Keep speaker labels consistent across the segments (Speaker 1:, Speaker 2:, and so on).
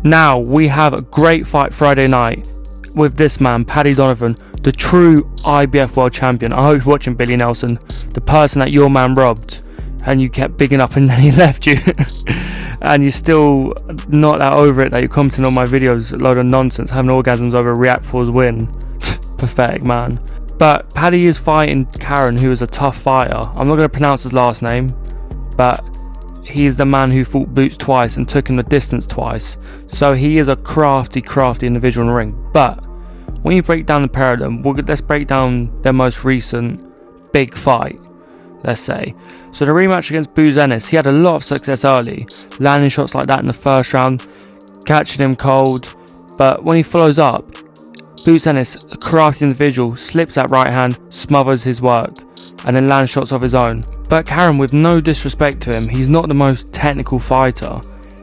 Speaker 1: Now we have a great fight Friday night with this man, Paddy Donovan, the true IBF world champion. I hope you're watching, Billy Nelson, the person that your man robbed and you kept bigging up and then he left you. And you're still not that over it that you're commenting on my videos, a load of nonsense, having orgasms over React For's win. Pathetic, man. But Paddy is fighting Karen, who is a tough fighter. I'm not going to pronounce his last name, but he is the man who fought Boots twice and took him the distance twice. So he is a crafty individual in the ring. But when you break down the pair of them, let's break down their most recent big fight, let's say. So the rematch against Boots Ennis, he had a lot of success early, landing shots like that in the first round, catching him cold. But when he follows up, Boots Ennis, a crafty individual, slips that right hand, smothers his work, and then lands shots of his own. But Karen, with no disrespect to him, he's not the most technical fighter.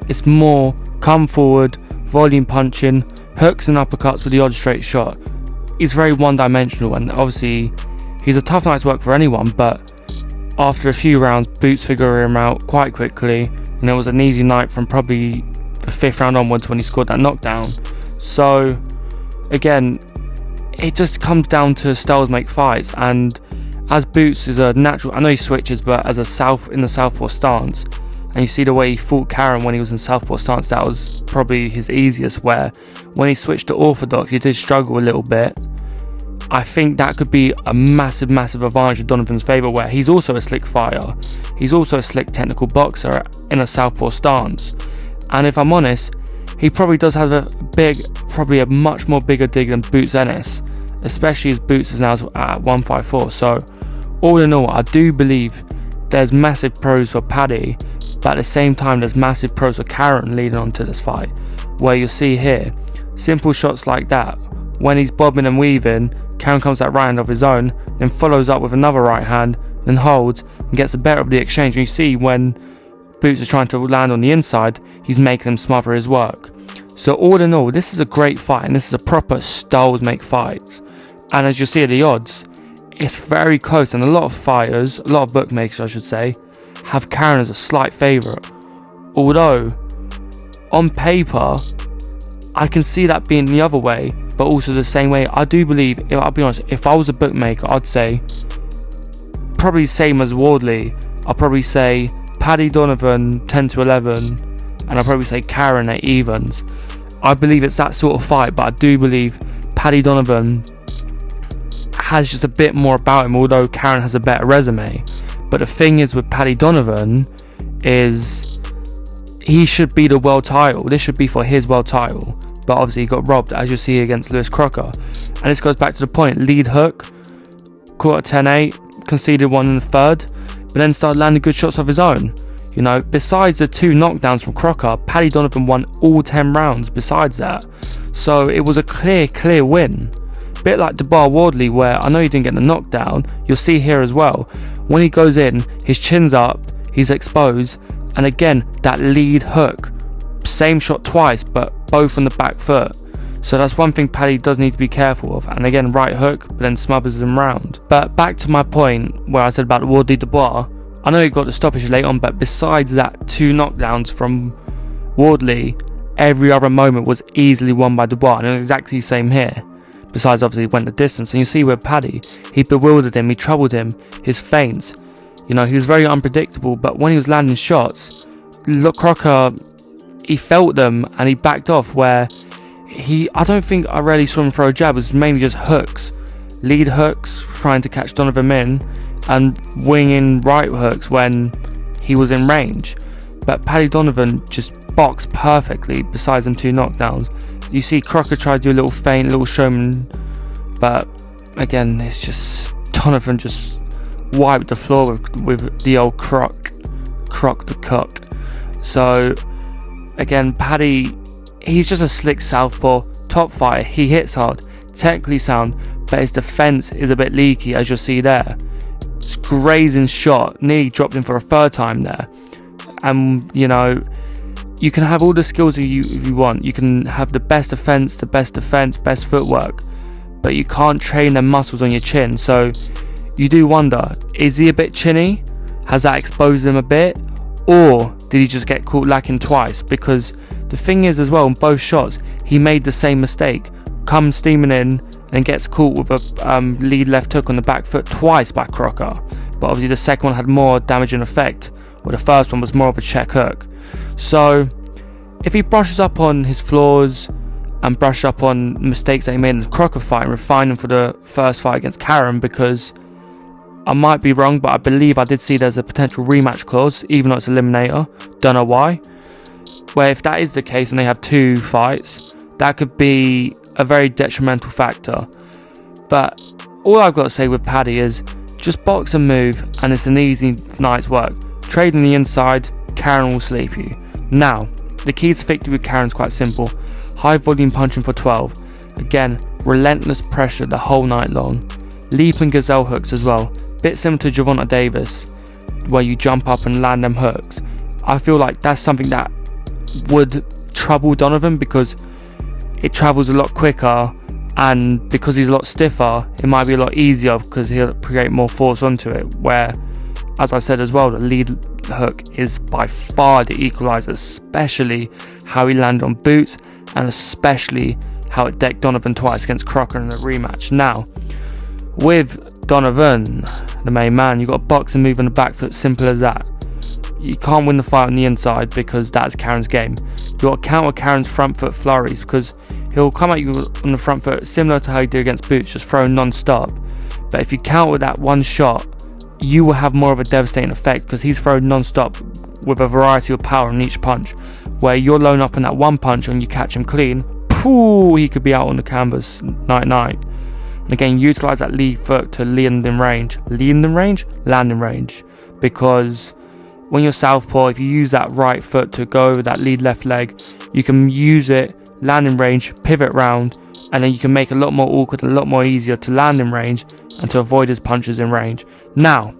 Speaker 1: It's more come forward, volume punching, hooks and uppercuts with the odd straight shot. He's very one-dimensional, and obviously he's a tough night's work for anyone, but after a few rounds, Boots figured him out quite quickly, and it was an easy night from probably the 5th round onwards when he scored that knockdown. So again, it just comes down to styles make fights, and as Boots is a natural, I know he switches, but as in the southpaw stance, and you see the way he fought Karen when he was in southpaw stance, that was probably his easiest, where when he switched to orthodox, he did struggle a little bit. I think that could be a massive advantage in Donovan's favour, where he's also a slick fighter, he's also a slick technical boxer in a southpaw stance, and if I'm honest, he probably does have a much more bigger dig than Boots Ennis, especially as Boots is now at 154. So all in all, I do believe there's massive pros for Paddy, but at the same time there's massive pros for Karen leading on to this fight, where you'll see here, simple shots like that, when he's bobbing and weaving, Karen comes that right hand of his own, then follows up with another right hand, then holds and gets the better of the exchange. And you see when Boots is trying to land on the inside, he's making him smother his work. So all in all, this is a great fight, and this is a proper styles make fights. And as you see the odds, it's very close, and a lot of fighters, a lot of bookmakers I should say, have Karen as a slight favourite. Although, on paper, I can see that being the other way, but also the same way. I do believe, I'll be honest, if I was a bookmaker, I'd say, probably same as Wardley, I'll probably say Paddy Donovan 10 to 11, and I'll probably say Karen at evens. I believe it's that sort of fight, but I do believe Paddy Donovan has just a bit more about him, although Karen has a better resume. But the thing is with Paddy Donovan is he should be the world title. This should be for his world title, but obviously he got robbed, as you see against Lewis Crocker. And this goes back to the point, lead hook, caught at 10-8, conceded one in the third, but then started landing good shots of his own. You know, besides the 2 knockdowns from Crocker, Paddy Donovan won all 10 rounds besides that. So it was a clear win. Bit like Dubar Wardley, where I know he didn't get the knockdown. You'll see here as well, when he goes in, his chin's up, he's exposed, and again, that lead hook, same shot twice, but both on the back foot. So that's one thing Paddy does need to be careful of. And again, right hook, but then smothers him round. But back to my point where I said about Wardley Dubois, I know he got the stoppage late on, but besides that 2 knockdowns from Wardley, every other moment was easily won by Dubois, and it was exactly the same here. Besides, obviously, he went the distance, and you see with Paddy, he bewildered him, he troubled him, his feints. You know, he was very unpredictable, but when he was landing shots, look, Crocker, he felt them, and he backed off, where I don't think I really saw him throw a jab. It was mainly just hooks, lead hooks, trying to catch Donovan in, and winging right hooks when he was in range. But Paddy Donovan just boxed perfectly besides them 2 knockdowns. You see Crocker try to do a little feint, a little showman, but again, it's just Donovan just wiped the floor with the old croc the cock. So again, Paddy, he's just a slick southpaw, top fighter, he hits hard, technically sound, but his defense is a bit leaky, as you'll see there. It's grazing shot, nearly dropped him for a 3rd time there. And you know, you can have all the skills if you want. You can have the best defense, best footwork, but you can't train the muscles on your chin. So you do wonder, is he a bit chinny? Has that exposed him a bit? Or did he just get caught lacking twice? Because The thing is as well, in both shots, he made the same mistake. Comes steaming in and gets caught with a lead left hook on the back foot twice by Crocker. But obviously the second one had more damaging effect, where the first one was more of a check hook. So if he brushes up on his flaws and brushes up on mistakes that he made in the Crocker fight and refine them for the first fight against Karen, because I might be wrong, but I believe I did see there's a potential rematch clause, even though it's eliminator. Don't know why. Where if that is the case and they have 2 fights, that could be a very detrimental factor. But all I've got to say with Paddy is just box and move, and it's an easy night's work. Trade on the inside, Karen will sleep you. Now, the key to victory with Karen is quite simple. High volume punching for 12. Again, relentless pressure the whole night long. Leaping gazelle hooks as well. Bit similar to Gervonta Davis, where you jump up and land them hooks. I feel like that's something that would trouble Donovan, because it travels a lot quicker, and because he's a lot stiffer, it might be a lot easier because he'll create more force onto it. Where, as I said as well, the lead hook is by far the equalizer, especially how he landed on boots, and especially how it decked Donovan twice against Crocker in the rematch. Now, with Donovan, the main man, you've got a box and move on the back foot, simple as that. You can't win the fight on the inside because that's Karen's game. You've got to counter Karen's front foot flurries, because he'll come at you on the front foot similar to how he did against Boots, just throwing non-stop. But if you counter with that one shot, you will have more of a devastating effect, because he's throwing non-stop with a variety of power in each punch. Where you're loading up on that one punch and you catch him clean, pooh, he could be out on the canvas night. And again, utilize that lead foot to land in range, because when you're southpaw, if you use that right foot to go over that lead left leg, you can use it, land in range, pivot round, and then you can make it a lot more awkward, a lot more easier to land in range and to avoid his punches in range. Now,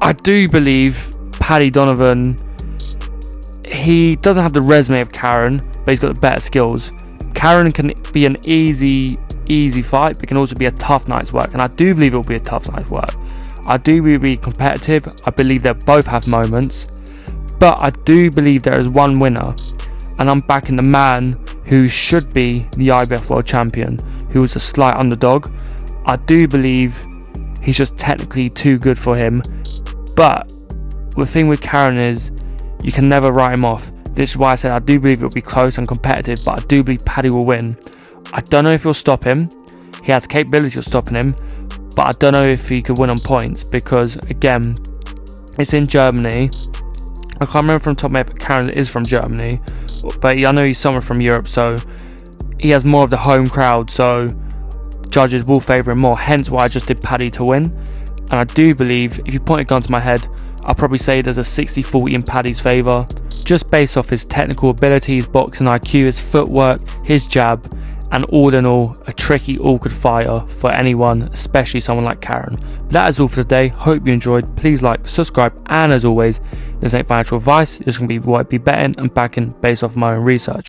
Speaker 1: I do believe Paddy Donovan, he doesn't have the resume of Karen, but he's got the better skills. Karen can be an easy fight, but it can also be a tough night's work, and I do believe it will be a tough night's work. I do believe it will be competitive. I believe they'll both have moments, but I do believe there is one winner, and I'm backing the man who should be the IBF World Champion, who was a slight underdog. I do believe he's just technically too good for him, but the thing with Karen is you can never write him off. This is why I said I do believe it will be close and competitive, but I do believe Paddy will win. I don't know if he'll stop him. He has capability of stopping him, but I don't know if he could win on points, because again, it's in Germany. I can't remember from the top of my head, but Karen is from Germany, but I know he's somewhere from Europe, so he has more of the home crowd, so judges will favour him more, hence why I just did Paddy to win. And I do believe, if you point a gun to my head, I'll probably say there's a 60-40 in Paddy's favour, just based off his technical ability, his boxing IQ, his footwork, his jab, and all in all, a tricky, awkward fighter for anyone, especially someone like Karen. But that is all for today. Hope you enjoyed. Please like, subscribe, and as always, this ain't financial advice. It's going to be what I'd be betting and backing based off my own research.